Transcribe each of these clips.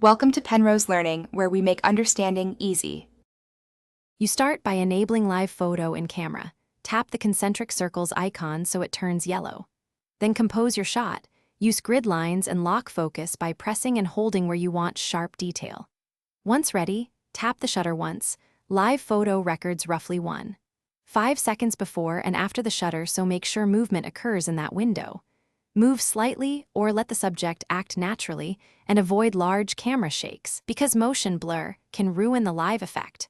Welcome to Penrose Learning, where we make understanding easy. You start by enabling live photo in camera. Tap the concentric circles icon so it turns yellow. Then compose your shot. Use grid lines and lock focus by pressing and holding where you want sharp detail. Once ready, tap the shutter once. Live photo records roughly 1.5 seconds before and after the shutter, so make sure movement occurs in that window. Move slightly or let the subject act naturally and avoid large camera shakes because motion blur can ruin the live effect.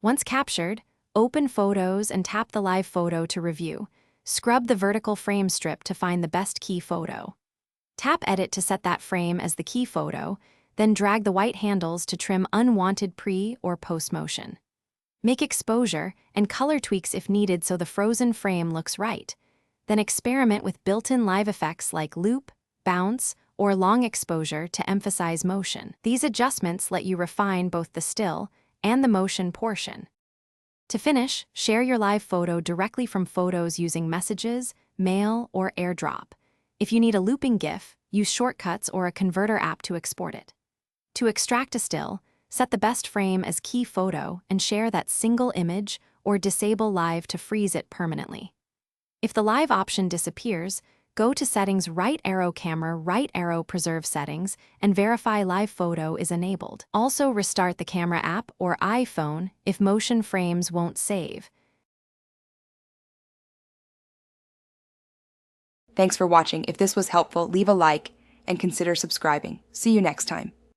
Once captured, open Photos and tap the live photo to review. Scrub the vertical frame strip to find the best key photo. Tap Edit to set that frame as the key photo, then drag the white handles to trim unwanted pre- or post-motion. Make exposure and color tweaks if needed so the frozen frame looks right. Then experiment with built-in live effects like loop, bounce, or long exposure to emphasize motion. These adjustments let you refine both the still and the motion portion. To finish, share your live photo directly from Photos using Messages, Mail, or AirDrop. If you need a looping GIF, use Shortcuts or a converter app to export it. To extract a still, set the best frame as key photo and share that single image, or disable live to freeze it permanently. If the live option disappears, go to Settings, right arrow Camera, right arrow Preserve Settings, and verify live photo is enabled. Also restart the camera app or iPhone if motion frames won't save. Thanks for watching. If this was helpful, leave a like and consider subscribing. See you next time.